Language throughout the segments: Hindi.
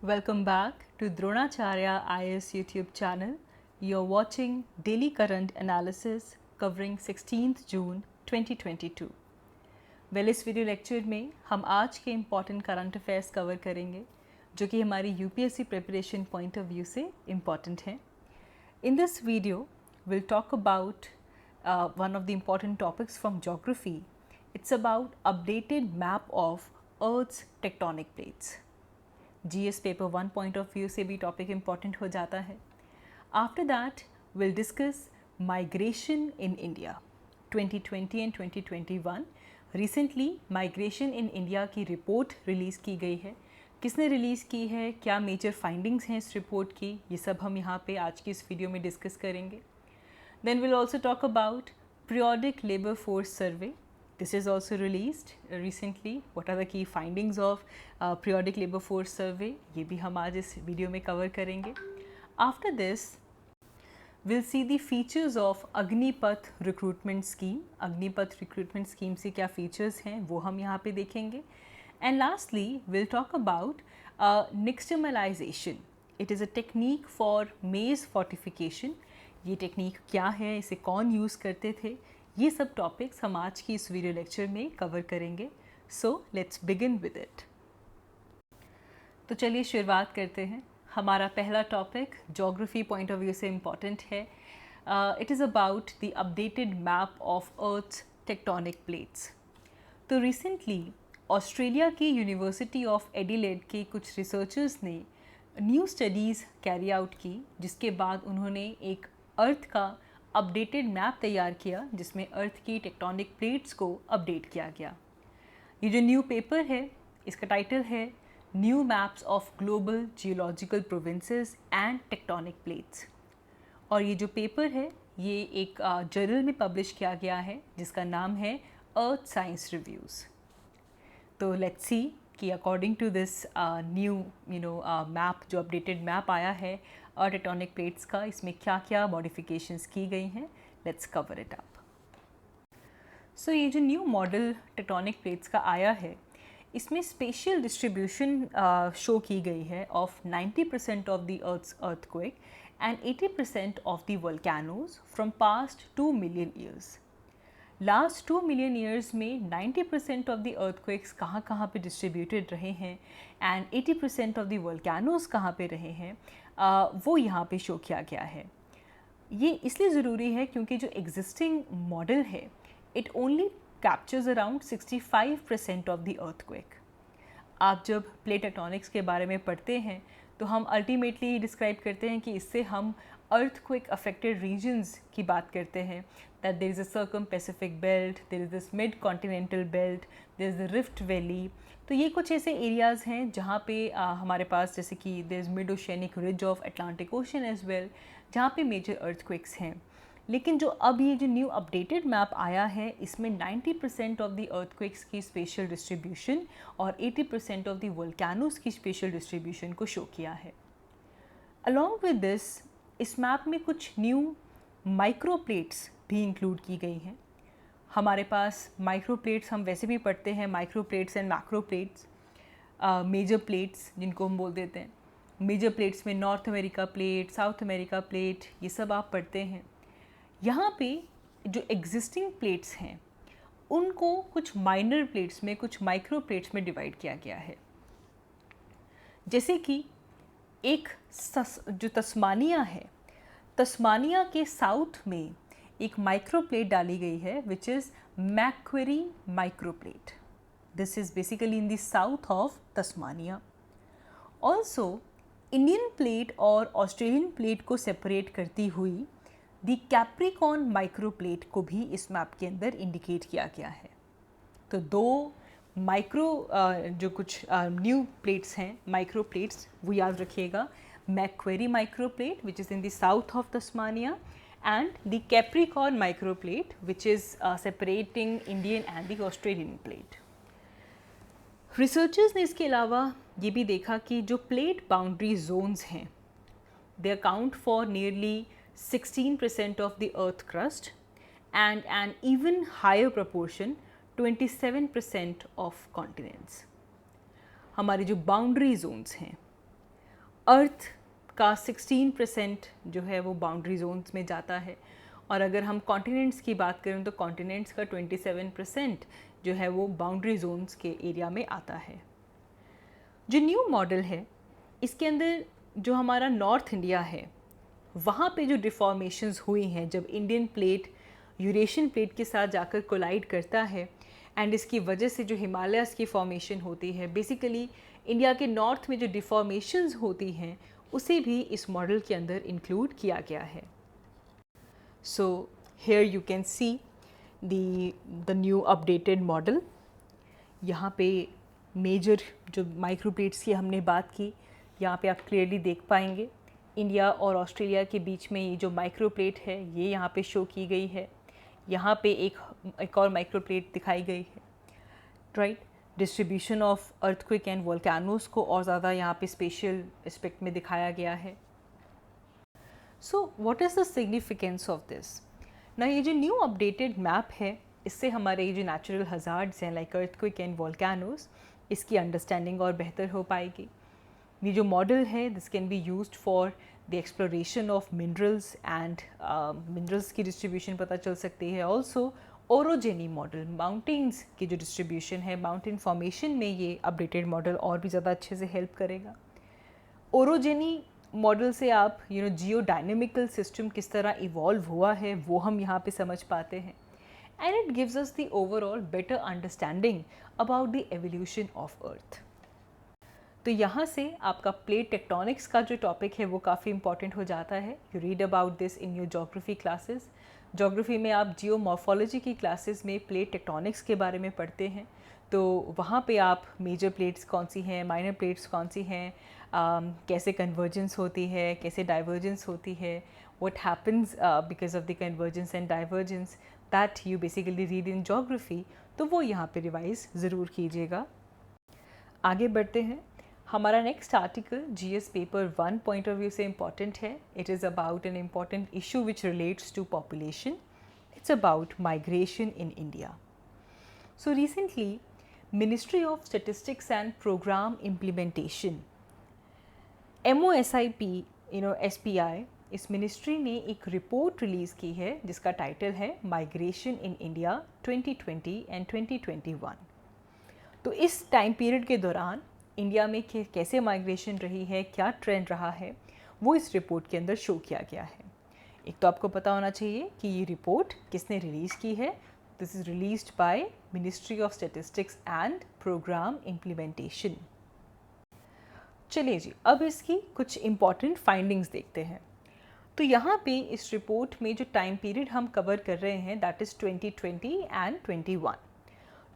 Welcome back to Dronacharya IAS YouTube channel. You're watching Daily Current Analysis covering 16th June 2022. Well इस वीडियो लेक्चर में हम आज के इम्पॉर्टेंट करंट अफेयर्स कवर करेंगे जो कि हमारी UPSC preparation point of view से इम्पॉर्टेंट हैं. In this video, we'll talk about one of the important topics from geography. It's about updated map of Earth's tectonic plates. GS paper 1 point of view से भी टॉपिक इम्पॉर्टेंट हो जाता है. After that will discuss migration in India 2020 and 2021. Recently migration in India की रिपोर्ट रिलीज़ की गई है. किसने रिलीज़ की है, क्या मेजर फाइंडिंग्स हैं इस रिपोर्ट की, ये सब हम यहाँ पे आज की इस वीडियो में डिस्कस करेंगे. Then will also talk about periodic labour force survey. This is also released recently. What are the key findings of periodic labor force survey? ये भी हम आज इस वीडियो में कवर करेंगे. After this, we'll see the features of Agnipath recruitment scheme. Agnipath recruitment scheme से क्या features हैं वो हम यहाँ पे देखेंगे. And lastly, we'll talk about nixtamalization. It is a technique for maize fortification. ये टेक्निक क्या है, इसे कौन यूज़ करते थे, ये सब टॉपिक्स हम आज की इस वीडियो लेक्चर में कवर करेंगे. So let's begin with it. तो चलिए शुरुआत करते हैं. हमारा पहला topic geography point of view से इम्पॉर्टेंट है. It is about the updated map of earth tectonic plates. तो रिसेंटली ऑस्ट्रेलिया की यूनिवर्सिटी ऑफ एडिलेड के कुछ रिसर्चर्स ने न्यू स्टडीज़ कैरी आउट की, जिसके बाद उन्होंने एक अर्थ का अपडेटेड मैप तैयार किया जिसमें अर्थ की टेक्टोनिक प्लेट्स को अपडेट किया गया. ये जो न्यू पेपर है इसका टाइटल है new maps of global geological provinces and tectonic plates. और ये जो पेपर है ये एक जर्नल में पब्लिश किया गया है जिसका नाम है अर्थ साइंस रिव्यूज़. तो लेट्स सी कि according to this new map, जो अपडेटेड मैप आया है टेक्टोनिक प्लेट्स का, इसमें क्या क्या मॉडिफिकेशंस की गई हैं. Let's cover it up. So ये जो न्यू मॉडल टेक्टोनिक प्लेट्स का आया है इसमें स्पेशल डिस्ट्रीब्यूशन शो की गई है of 90% of the earth's earthquake and 80% of the volcanoes from past 2 million years. Last 2 million years में 90% ऑफ द अर्थक्वेक्स कहाँ पे डिस्ट्रीब्यूटेड रहे हैं एंड 80% ऑफ द वोल्केनोज कहाँ पे रहे हैं, वो यहाँ पे शो किया गया है. ये इसलिए ज़रूरी है क्योंकि जो एग्जिस्टिंग मॉडल है it only captures around 65% of the earthquake. आप जब प्लेट टेक्टोनिक्स के बारे में पढ़ते हैं तो हम अल्टीमेटली डिस्क्राइब करते हैं कि इससे हम earthquake affected regions की बात करते हैं. that there is a circum-Pacific belt, there is this mid-continental belt, there is the Rift Valley. तो ये कुछ ऐसे एरियाज़ हैं जहाँ पे हमारे पास, जैसे कि there is mid-oceanic ridge of Atlantic Ocean as well, जहाँ पे मेजर earthquakes हैं. लेकिन जो अब ये जो न्यू अपडेटेड मैप आया है इसमें 90% ऑफ द अर्थक्वेक्स की स्पेशल डिस्ट्रीब्यूशन और 80% ऑफ द वोल्केनोज की स्पेशल डिस्ट्रीब्यूशन को शो किया है. अलॉन्ग विद दिस इस मैप में कुछ न्यू माइक्रोप्लेट्स भी इंक्लूड की गई हैं. हमारे पास माइक्रोप्लेट्स हम वैसे भी पढ़ते हैं, माइक्रोप्लेट्स एंड मैक्रोप्लेट्स. मेजर प्लेट्स जिनको हम बोल देते हैं, मेजर प्लेट्स में north America plate, south America plate, ये सब आप पढ़ते हैं. यहाँ पे जो एग्जिस्टिंग प्लेट्स हैं उनको कुछ माइनर प्लेट्स में, कुछ माइक्रो प्लेट्स में डिवाइड किया गया है. जैसे कि एक जो तस्मानिया है, तस्मानिया के साउथ में एक माइक्रो प्लेट डाली गई है which is Macquarie micro plate. This is basically in the south of Tasmania. Also Indian plate और ऑस्ट्रेलियन प्लेट को सेपरेट करती हुई द कैप्रिकॉर्न माइक्रो प्लेट को भी इस मैप के अंदर इंडिकेट किया गया है. तो दो माइक्रो जो कुछ न्यू प्लेट्स हैं, माइक्रो प्लेट्स, वो याद रखिएगा. Macquarie micro plate which is in the south of Tasmania and the Capricorn micro plate which is separating Indian and the Australian plate. Researchers ने इसके अलावा ये भी देखा कि जो प्लेट बाउंड्री जोन्स हैं they account for nearly 16% of the earth crust and an even higher proportion 27% of continents. हमारे जो बाउंड्री जोन्स हैं अर्थ का 16% जो है वो बाउंड्री जोन्स में जाता है, और अगर हम कॉन्टिनेंट्स की बात करें तो कॉन्टिनेंट्स का 27% जो है वो बाउंड्री जोन्स के एरिया में आता है। जो न्यू मॉडल है इसके अंदर जो हमारा नॉर्थ इंडिया है वहाँ पे जो डिफॉर्मेशंस हुई हैं जब इंडियन प्लेट यूरेशियन प्लेट के साथ जाकर कोलाइड करता है, एंड इसकी वजह से जो हिमालयाज़ की फॉर्मेशन होती है, बेसिकली इंडिया के नॉर्थ में जो डिफॉर्मेशंस होती हैं उसे भी इस मॉडल के अंदर इंक्लूड किया गया है। So here you can see the new updated model. यहाँ पे मेजर जो माइक्रोप्लेट्स की हमने बात की, यहाँ पे आप क्लियरली देख पाएंगे इंडिया और ऑस्ट्रेलिया के बीच में ये जो माइक्रोप्लेट है ये यहाँ पे शो की गई है। यहाँ पे एक और माइक्रोप्लेट दिखाई गई है, right. Distribution of earthquake and volcanoes को और ज़्यादा यहाँ पे स्पेशल एस्पेक्ट में दिखाया गया है। So what is the significance of this ना, ये जो न्यू अपडेटेड मैप है इससे हमारे ये जो नेचुरल हज़ार्ड्स हैं लाइक अर्थक्वेक एंड वोल्केनोस, इसकी अंडरस्टैंडिंग और बेहतर हो पाएगी। ये जो मॉडल है this can be used for the exploration of minerals and minerals की डिस्ट्रीब्यूशन पता चल सकती है। ऑल्सो ओरोजेनी मॉडल, माउंटेन्स की जो डिस्ट्रीब्यूशन है, माउंटेन फॉर्मेशन में ये अपडेटेड मॉडल और भी ज़्यादा अच्छे से हेल्प करेगा। ओरोजेनी मॉडल से आप जियो डायनेमिकल सिस्टम किस तरह इवॉल्व हुआ है वो हम यहाँ पे समझ पाते हैं, and it gives us the overall better understanding about the evolution of earth. तो यहाँ से आपका प्लेट टेक्टोनिक्स का जो टॉपिक है वो काफ़ी इंपॉर्टेंट हो जाता है। You read about this in your geography classes. Geography में आप जियोमॉर्फोलॉजी की क्लासेस में प्लेट टेक्टोनिक्स के बारे में पढ़ते हैं, तो वहाँ पे आप मेजर प्लेट्स कौन सी हैं, माइनर प्लेट्स कौन सी हैं, कैसे कन्वर्जेंस होती है, कैसे डाइवर्जेंस होती है, what happens because of the convergence and divergence, that you basically read in geography, तो वो यहाँ पे रिवाइज ज़रूर कीजिएगा। आगे बढ़ते हैं। हमारा next article GS paper 1 point of view से इम्पॉर्टेंट है। It is about an important issue which relates to population. It's about migration in India. So recently ministry of statistics and programme implementation MOSIP SPI, इस मिनिस्ट्री ने एक रिपोर्ट रिलीज़ की है जिसका टाइटल है माइग्रेशन इन इंडिया 2020 एंड 2021। तो इस टाइम पीरियड के दौरान इंडिया में कैसे माइग्रेशन रही है, क्या ट्रेंड रहा है, वो इस रिपोर्ट के अंदर शो किया गया है। एक तो आपको पता होना चाहिए कि ये रिपोर्ट किसने रिलीज़ की है। This is released by ministry of statistics and programme implementation. चलिए जी, अब इसकी कुछ इम्पॉर्टेंट फाइंडिंग्स देखते हैं। तो यहाँ पे इस रिपोर्ट में जो टाइम पीरियड हम कवर कर रहे हैं दैट इज़ 2020 एंड 21।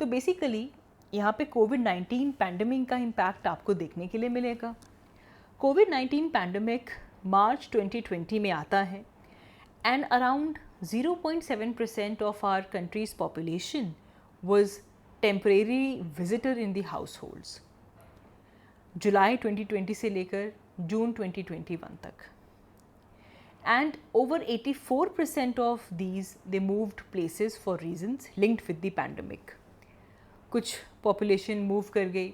तो बेसिकली यहाँ पे कोविड-19 पैंडमिक का इम्पैक्ट आपको देखने के लिए मिलेगा। कोविड-19 पैंडमिक मार्च 2020 में आता है, and around 0.7% of our country's population was temporary visitor in the households, जुलाई 2020 से लेकर जून 2021 तक। And over 84% of these they moved places for reasons linked with the pandemic. कुछ पॉपुलेशन मूव कर गई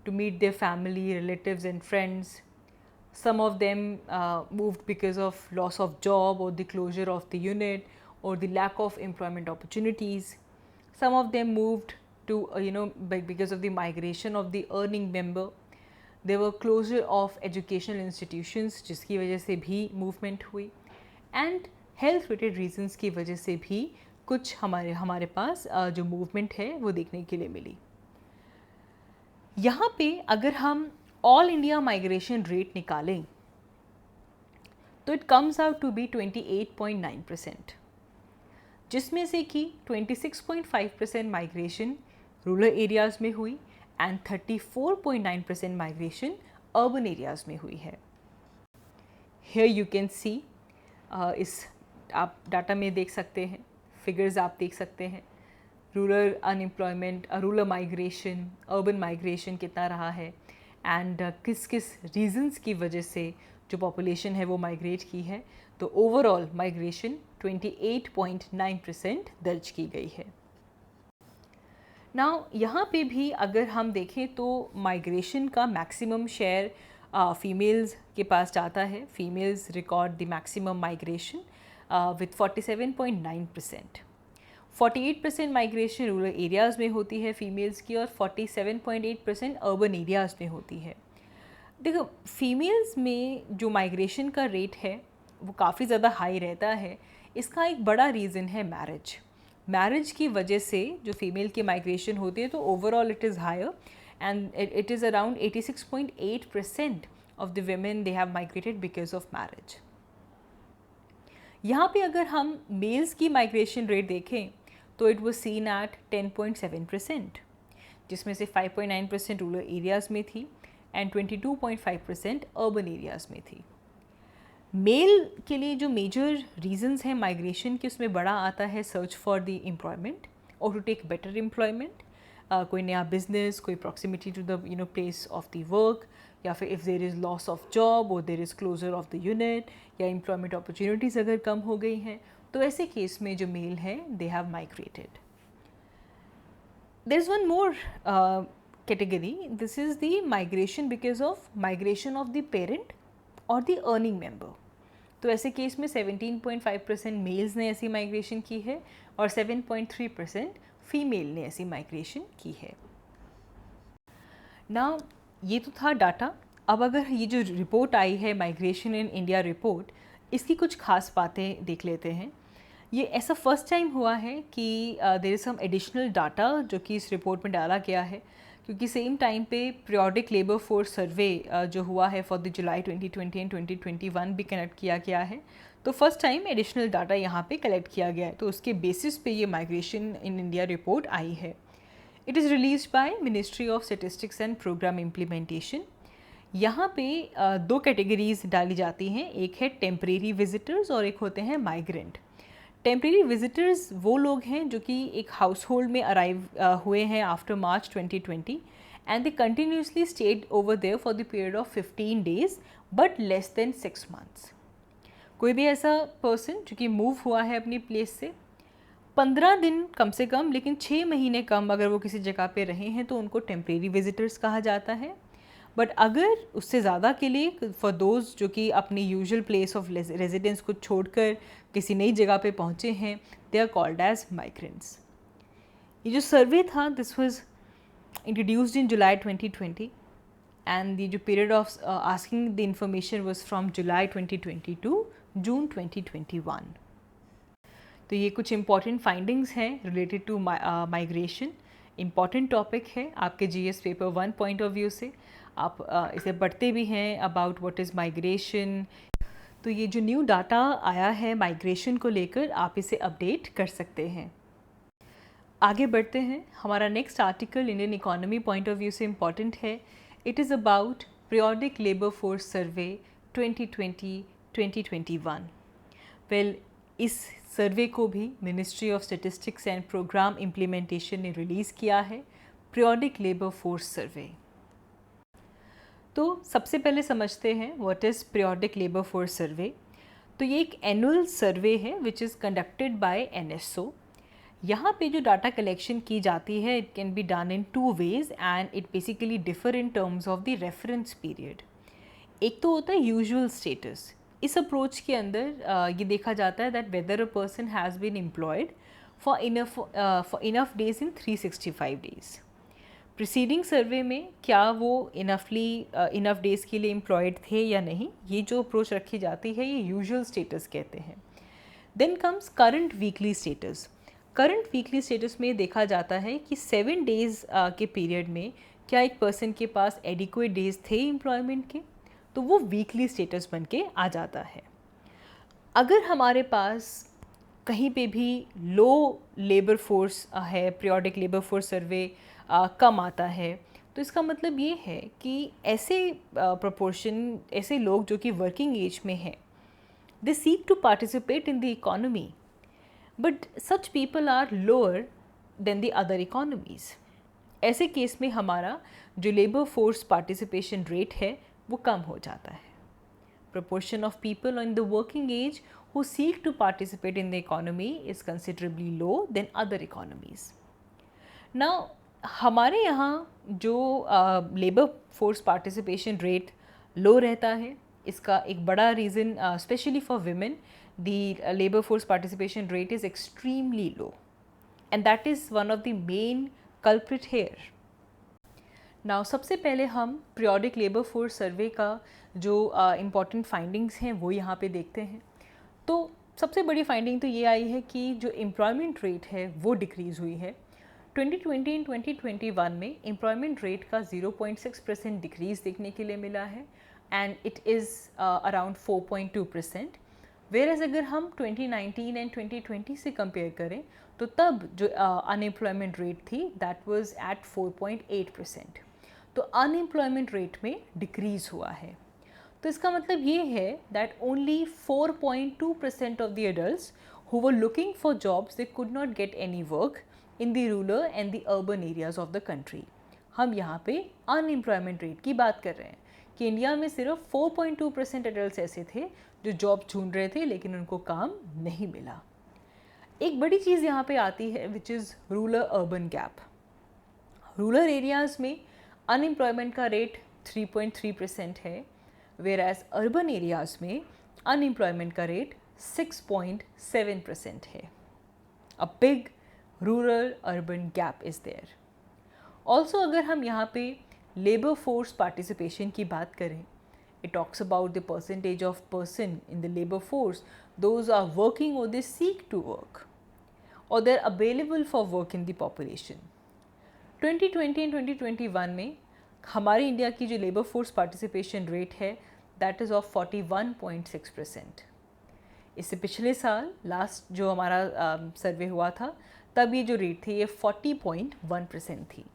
to meet their family, relatives and friends. Some of them moved because of loss of job और the closure of the unit और the lack of employment opportunities. Some of them moved to because of the migration of the earning member. There were closure of educational institutions जिसकी वजह से भी मूवमेंट हुई, एंड हेल्थ रिलेटेड रीजंस की वजह से भी कुछ हमारे पास जो मूवमेंट है वो देखने के लिए मिली। यहाँ पे अगर हम ऑल इंडिया माइग्रेशन रेट निकालें तो it comes out to be 28.9%, जिसमें से कि 26.5% माइग्रेशन रूरल एरियाज़ में हुई एंड 34.9% माइग्रेशन अर्बन एरियाज़ में हुई है। हेयर यू कैन सी, इस आप डाटा में देख सकते हैं, फिगर्स आप देख सकते हैं, rural unemployment, rural migration, urban migration कितना रहा है, एंड किस किस रीजंस की वजह से जो पॉपुलेशन है वो माइग्रेट की है। तो ओवरऑल माइग्रेशन 28.9% दर्ज की गई है। नाउ यहाँ पे भी अगर हम देखें तो माइग्रेशन का मैक्सिमम शेयर फीमेल्स के पास जाता है. Females record the maximum migration with 47.9%. 48% migration rural areas में होती है फीमेल्स की और 47.8% अर्बन एरियाज़ में होती है. देखो, फीमेल्स में जो माइग्रेशन का रेट है वो काफ़ी ज़्यादा हाई रहता है. इसका एक बड़ा रीज़न है मैरिज की वजह से जो फीमेल की माइग्रेशन होती है तो overall it is higher and it is around 86.8% of the women they have migrated because of marriage. यहाँ पे अगर हम मेल्स की माइग्रेशन रेट देखें तो इट वाज सीन एट 10.7%, जिसमें से 5.9% रूरल एरियाज़ में थी एंड 22.5% अर्बन एरियाज़ में थी. मेल के लिए जो मेजर रीजंस हैं माइग्रेशन के, उसमें बड़ा आता है सर्च फॉर द एम्प्लॉयमेंट और टू टेक बेटर एम्प्लॉयमेंट. कोई नया बिजनेस, कोई proximity to the place of the work, या फिर if there is loss of job और there is closure of the unit, या एम्प्लॉयमेंट अपॉर्चुनिटीज़ अगर कम हो गई हैं, तो ऐसे केस में जो मेल हैं they have migrated. There is one more category. This is the migration because of migration of the parent or the earning member. तो ऐसे केस में 17.5% मेल्स ने ऐसी माइग्रेशन की है और 7.3% फीमेल ने ऐसी माइग्रेशन की है. ना ये तो था डाटा. अब अगर ये जो रिपोर्ट आई है माइग्रेशन इन इंडिया रिपोर्ट, इसकी कुछ खास बातें देख लेते हैं. ये ऐसा फर्स्ट टाइम हुआ है कि there is some additional data जो कि इस रिपोर्ट में डाला गया है, क्योंकि सेम टाइम पे पीरियोडिक लेबर फोर्स सर्वे जो हुआ है फॉर द जुलाई 2020 एंड 2021 भी कनेक्ट किया गया है. तो फर्स्ट टाइम एडिशनल डाटा यहाँ पे कलेक्ट किया गया है, तो उसके बेसिस पे ये माइग्रेशन इन इंडिया रिपोर्ट आई है. It is release by ministry of statistics and programme implementation. यहाँ पे दो कैटेगरीज डाली जाती हैं, एक है टेम्परेरी विजिटर्स और एक होते हैं माइग्रेंट. टेम्परेरी विजिटर्स वो लोग हैं जो कि एक हाउस होल्ड में अराइव हुए हैं after March 2020 and they continuously stayed over there for the period of 15 days but less than 6 months. कोई भी ऐसा पर्सन जो कि मूव हुआ है अपनी प्लेस से 15 दिन कम से कम, लेकिन 6 महीने कम अगर वो किसी जगह पे रहे हैं तो उनको टेम्परेरी विजिटर्स कहा जाता है. बट अगर उससे ज़्यादा के लिए, फॉर दोज जो कि अपनी यूजुअल प्लेस ऑफ रेजिडेंस को छोड़कर किसी नई जगह पे पहुँचे हैं, they are called as migrants. ये जो सर्वे था this was introduced in July 2020 and ये जो period of asking the information was from July 2020 to June 2021. तो ये कुछ इंपॉर्टेंट फाइंडिंग्स हैं related to migration. Important topic है आपके GS paper 1 point of view से. आप इसे पढ़ते भी हैं अबाउट व्हाट इज़ माइग्रेशन. तो ये जो न्यू डाटा आया है माइग्रेशन को लेकर, आप इसे अपडेट कर सकते हैं. आगे बढ़ते हैं. हमारा next article Indian economy point of view से इम्पॉर्टेंट है. It is about periodic labour force survey 2020-2021. Well, इस सर्वे को भी ministry of statistics and programme implementation ने रिलीज़ किया है, पीरियोडिक लेबर फोर्स सर्वे. तो सबसे पहले समझते हैं what is periodic labour force सर्वे. तो ये एक एनुअल सर्वे है which is conducted by NSO. यहाँ पे जो डाटा कलेक्शन की जाती है it can be done in 2 ways and it basically differ in terms of the reference period. एक तो होता है यूजुअल स्टेटस. इस अप्रोच के अंदर ये देखा जाता है that whether a person has been employed for enough days in 365 days. Preceding survey में क्या वो इनफ डेज़ के लिए एम्प्लॉयड थे या नहीं, ये जो अप्रोच रखी जाती है ये यूजुअल स्टेटस कहते हैं. Then comes current weekly status. Current weekly status में देखा जाता है कि 7 days के पीरियड में क्या एक पर्सन के पास एडिक्वेट डेज थे एम्प्लॉयमेंट के, तो वो वीकली स्टेटस बन के आ जाता है. अगर हमारे पास कहीं पे भी लो लेबर फोर्स है, पीरियोडिक लेबर फोर्स सर्वे कम आता है, तो इसका मतलब ये है कि ऐसे प्रोपोर्शन, ऐसे लोग जो कि वर्किंग एज में हैं, they seek to participate in the economy, but such people are lower than the other economies. ऐसे केस में हमारा जो लेबर फोर्स पार्टिसिपेशन रेट है वो कम हो जाता है. Proportion of people in the working age who seek to participate in the economy is considerably low than other economies. Now, हमारे यहाँ जो labour force participation rate low रहता है। इसका एक बड़ा reason specially for women the labour force participation rate is extremely low and that is one of the main culprit here. Now सबसे पहले हम पीरियोडिक लेबर फोर्स सर्वे का जो इम्पॉर्टेंट फाइंडिंग्स हैं वो यहाँ पे देखते हैं। तो सबसे बड़ी फाइंडिंग तो ये आई है कि जो एम्प्लॉयमेंट रेट है वो डिक्रीज़ हुई है। 2020 एंड 2021 में एम्प्लॉयमेंट रेट का 0.6% डिक्रीज़ देखने के लिए मिला है and it is around 4.2%। Whereas अगर हम 2019 एंड 2020 से कंपेयर करें तो तब जो अनएम्प्लॉयमेंट रेट थी दैट वाज एट 4.8%। तो अनएम्प्लॉयमेंट रेट में डिक्रीज़ हुआ है। तो इसका मतलब ये है that only 4.2% of the adults who were looking for jobs they could not get any work in the rural and the urban areas of the country. हम यहाँ पे अनएम्प्लॉयमेंट रेट की बात कर रहे हैं कि इंडिया में सिर्फ 4.2% एडल्ट्स ऐसे थे जो जॉब ढूंढ रहे थे लेकिन उनको काम नहीं मिला। एक बड़ी चीज़ यहाँ पे आती है which is rural urban gap. Rural areas में अनएम्प्लॉयमेंट का रेट 3.3% है, वेराज अर्बन एरियाज़ में अनएम्प्लॉयमेंट का रेट 6.7% है। A big rural urban gap is there. Also अगर हम यहाँ पे लेबर फोर्स पार्टिसिपेशन की बात करें, it talks about the percentage of person in the labor force those are working or they seek to work or they're available for work in the population। 2020 and 2021 में हमारे इंडिया की जो लेबर फोर्स पार्टिसिपेशन रेट है दैट इज़ ऑफ 41.6%। इससे पिछले साल लास्ट जो हमारा सर्वे हुआ था तब ये जो रेट थी ये 40.1% थी।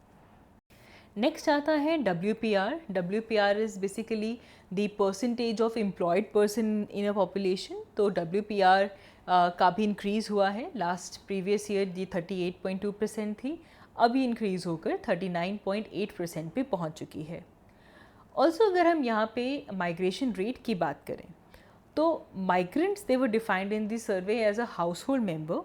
नेक्स्ट आता है WPR। WPR is basically the percentage of employed person in a population. तो WPR का भी इंक्रीज़ हुआ है। लास्ट प्रीवियस ईयर ये 38.2% थी, अभी इंक्रीज़ होकर 39.8% पे पहुंच चुकी है। ऑल्सो अगर हम यहाँ पे माइग्रेशन रेट की बात करें तो migrants they were defined in this survey as a household member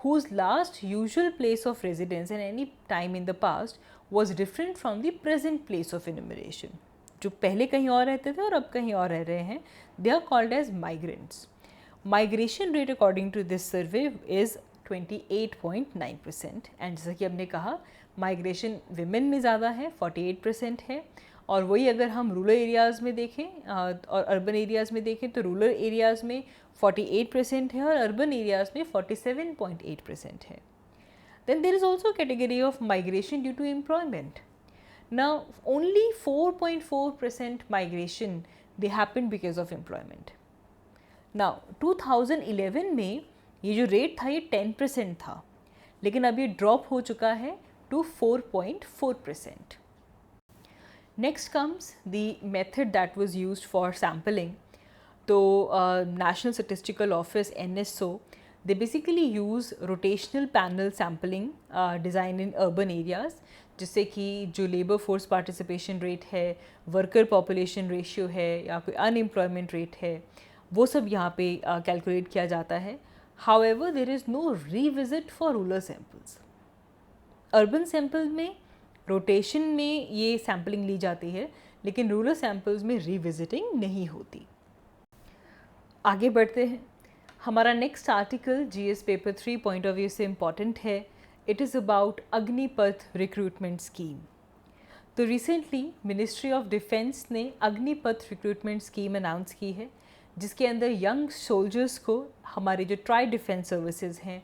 whose last usual place of residence at any time in the past was different from the present place of enumeration। जो पहले कहीं और रहते थे और अब कहीं और रह रहे हैं, they are called as migrants। Migration rate according to this survey is 28.9% and जैसा कि हमने कहा माइग्रेशन विमेन में ज़्यादा है, 48% है। और वही अगर हम रूरल एरियाज़ में देखें और अर्बन एरियाज़ में देखें तो रूरल एरियाज़ में 48% है और अर्बन एरियाज़ में 47.8% है। Then there is also category of migration due to employment. Now only 4.4% migration they happen because of employment. Now 2011 में ये जो रेट था ये 10% था, लेकिन अब ये ड्रॉप हो चुका है to 4.4%। Next comes the method that was used for sampling। तो National Statistical Office NSO they basically use rotational panel sampling designed in urban areas, जिससे कि जो लेबर फोर्स पार्टिसिपेशन रेट है, वर्कर पॉपुलेशन रेशियो है या कोई अनएम्प्लॉयमेंट रेट है वो सब यहाँ पे कैलकुलेट किया जाता है। However there is no revisit for rural samples. Urban sample में रोटेशन में ये सैम्पलिंग ली जाती है लेकिन रूरल सैम्पल्स में रीविजिटिंग नहीं होती। आगे बढ़ते हैं। हमारा next article GS paper 3 point of view से इम्पॉर्टेंट है। It is about Agnipath recruitment scheme. तो रिसेंटली मिनिस्ट्री ऑफ डिफेंस ने अग्निपथ रिक्रूटमेंट स्कीम अनाउंस की है जिसके अंदर यंग सोल्जर्स को हमारे जो ट्राई डिफेंस सर्विसेज हैं,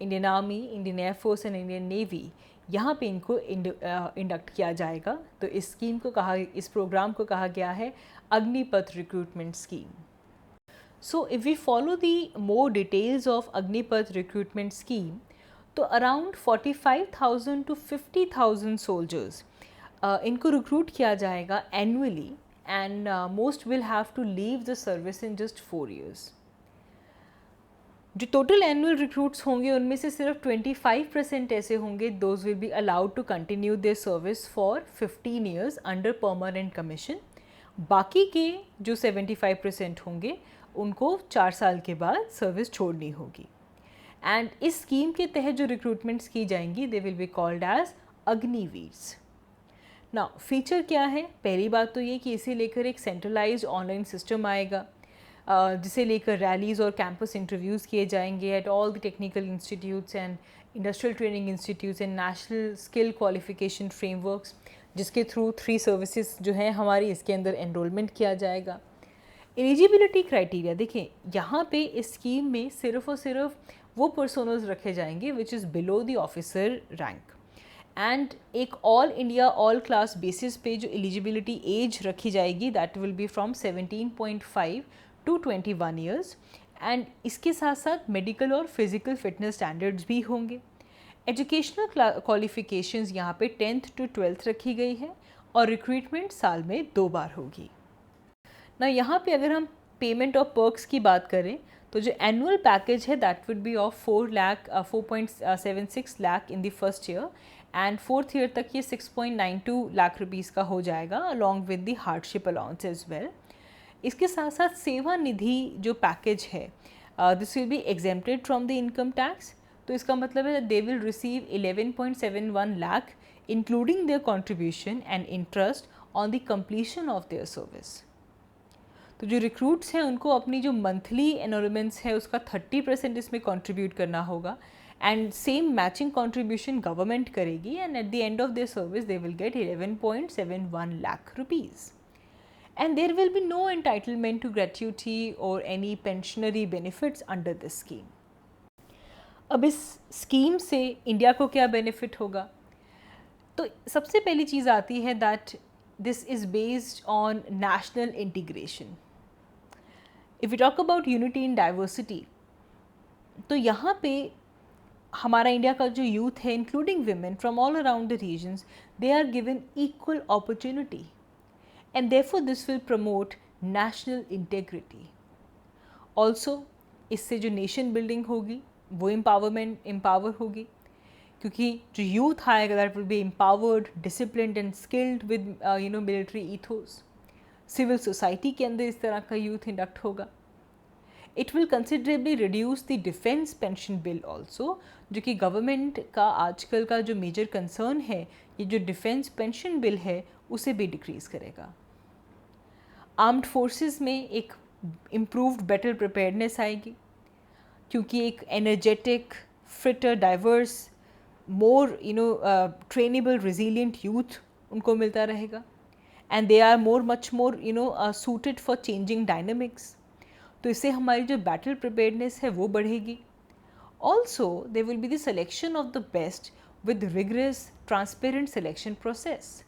Indian army, Indian air force and Indian navy, यहाँ पे इनको इंडक्ट किया जाएगा। तो इस स्कीम को इस प्रोग्राम को कहा गया है Agnipath recruitment scheme. So if we follow the more details of Agnipath recruitment scheme तो अराउंड 45,000 to 50,000 सोल्जर्स इनको रिक्रूट किया जाएगा annually and most will have to leave the service in just 4 years। जो टोटल एनुअल रिक्रूट्स होंगे उनमें से सिर्फ 25% ऐसे होंगे those will be allowed to continue their service for 15 years under permanent commission. बाकी के जो 75% होंगे उनको 4 साल के बाद सर्विस छोड़नी होगी। एंड इस स्कीम के तहत जो रिक्रूटमेंट्स की जाएंगी they will be called as Agniveers. ना फीचर क्या है, पहली बात तो ये कि इसे लेकर एक सेंट्रलाइज्ड ऑनलाइन सिस्टम आएगा जिसे लेकर रैलीज़ और कैंपस इंटरव्यूज़ किए जाएंगे at all the technical institutes and industrial training institutes and national skill qualification frameworks, जिसके थ्रू 3 सर्विसेज जो हैं हमारी इसके अंदर एनरोलमेंट किया जाएगा। एलिजिबिलिटी क्राइटेरिया देखें, यहाँ पे इस स्कीम में सिर्फ और सिर्फ वो पर्सोनल्स रखे जाएंगे which is below the officer rank, and एक all India all class basis पे जो एलिजिबिलिटी एज रखी जाएगी that will be from 17.5 to 21 years, and इसके साथ साथ मेडिकल और फिजिकल फिटनेस स्टैंडर्ड्स भी होंगे। एजुकेशनल क्वालिफिकेशंस यहाँ पे 10th to 12th रखी गई है और रिक्रूटमेंट साल में 2 बार होगी ना। यहाँ पे अगर हम पेमेंट और पर्क्स की बात करें तो जो एनुअल पैकेज है that would be of 4.76 lakh in the first year, and 4th year तक ये 6.92 लाख रुपीज़ का हो जाएगा along with the hardship allowance as well. इसके साथ साथ सेवा निधि जो पैकेज है this will be exempted from the income tax, तो इसका मतलब है they will receive 11.71 lakh including their contribution and interest on the completion of their service. तो जो रिक्रूट्स हैं उनको अपनी जो मंथली एनरोलमेंट्स है उसका 30% इसमें कंट्रीब्यूट करना होगा, and same matching contribution government करेगी, and at the end of their service they will get 11.71 lakh rupees, and there will be no entitlement to gratuity और any pensionary benefits under this scheme. अब इस स्कीम से इंडिया को क्या बेनिफिट होगा, तो सबसे पहली चीज़ आती है that this is based on national integration. If you talk about unity in diversity, तो यहाँ पे हमारा इंडिया का जो यूथ है including women from all around the regions, they are given equal opportunity, and therefore this will promote national integrity. Also इससे जो नेशन बिल्डिंग होगी वो एम्पावर होगी, क्योंकि जो यूथ आएगा that will be empowered, disciplined and skilled with military ethos. Civil society के अंदर इस तरह का यूथ इंडक्ट होगा। It will considerably reduce the defence pension bill also, जो कि गवर्नमेंट का आजकल का जो मेजर कंसर्न है, ये जो डिफेंस पेंशन बिल है उसे भी डिक्रीज़ करेगा। आर्म्ड फोर्सेस में एक इम्प्रूव्ड बेटर प्रिपेयर्डनेस आएगी, क्योंकि एक एनर्जेटिक, फिटर, डाइवर्स, मोर ट्रेनेबल, रिजिलियंट यूथ उनको मिलता रहेगा, and they are much more suited for changing dynamics, तो इससे हमारी जो बैटल प्रिपेयर्डनेस है वो बढ़ेगी। Also there will be the selection of the best with rigorous transparent selection process।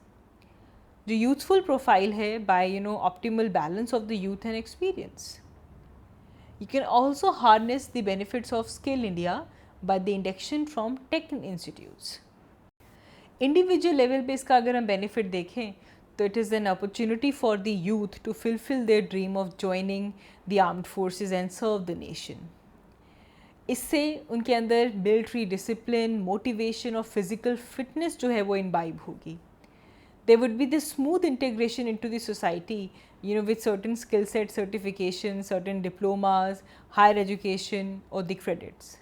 जो यूथफुल प्रोफाइल है by optimal balance of the youth and experience। You can also harness the benefits of Skill India by the induction from tech institutes। Individual level पे इसका अगर हम बेनिफिट देखें तो it is an opportunity for the youth to fulfill their dream of joining the armed forces and serve the nation। इससे उनके अंदर मिलिट्री डिसिप्लिन, मोटिवेशन और फिजिकल फिटनेस जो है वो इम्बाइब होगी। There would be this smooth integration into the society, with certain skill set certifications, certain diplomas, higher education or the credits।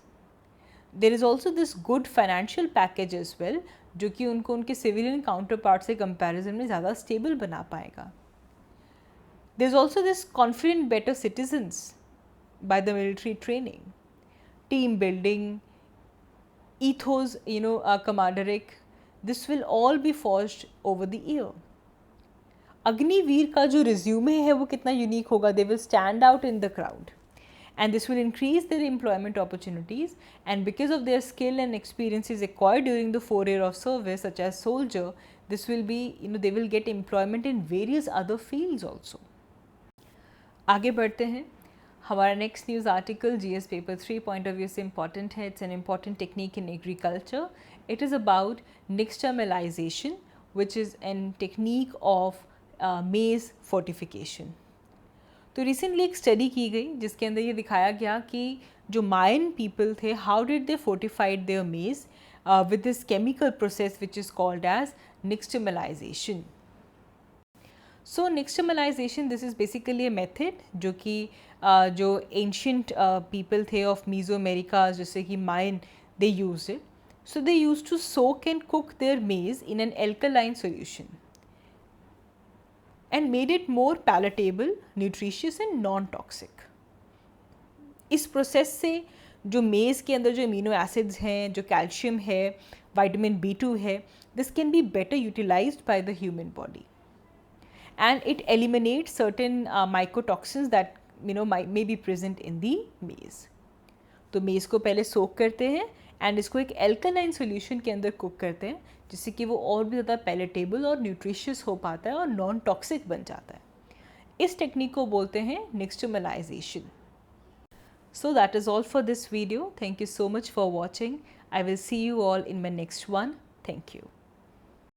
There is also this good financial package as well, जो कि उनको उनके सिविलियन काउंटर पार्ट से कंपैरिजन में ज़्यादा स्टेबल बना पाएगा। There is also this confident better citizens by the military training, team building, ethos, camaraderie, this will all be forged over the year। Agniveer का जो रिज्यूमे है वो कितना यूनिक होगा, they will stand out in the crowd, and this will increase their employment opportunities, and because of their skill and experiences acquired during the 4 year of service such as soldier, this will be they will get employment in various other fields also। आगे बढ़ते हैं। हमारा next news article GS paper 3 point of view से इम्पॉर्टेंट है। It's an important technique in agriculture. It is about nixtamalization which is an technique of maize fortification. तो रिसेंटली एक स्टडी की गई जिसके अंदर ये दिखाया गया कि जो मायन पीपल थे, how did they fortified their maize with this chemical process which is called as nixtamalization. So nixtamalization this is basically a method जो कि जो एंशियंट पीपल थे ऑफ मीज़ोअमेरिका, जैसे कि Mayan, they use it. So they use to soak and cook their maize in an alkaline solution. and made it more palatable, nutritious and non-toxic. इस प्रोसेस से जो मेज़ के अंदर जो अमीनो एसिड्स हैं, जो कैल्शियम है, विटामिन B2 है, this can be better utilised by the human body and it eliminates certain mycotoxins that may be present in the maize. तो मेज़ को पहले सोक करते हैं एंड इसको एक एल्कालाइन सॉल्यूशन के अंदर कुक करते हैं जिससे कि वो और भी ज़्यादा पैलेटेबल और न्यूट्रिशियस हो पाता है और नॉन टॉक्सिक बन जाता है. इस टेक्निक को बोलते हैं निक्स्टमलाइजेशन. So that is all for this video. Thank you so much for watching. I will see you all in my next one. Thank you.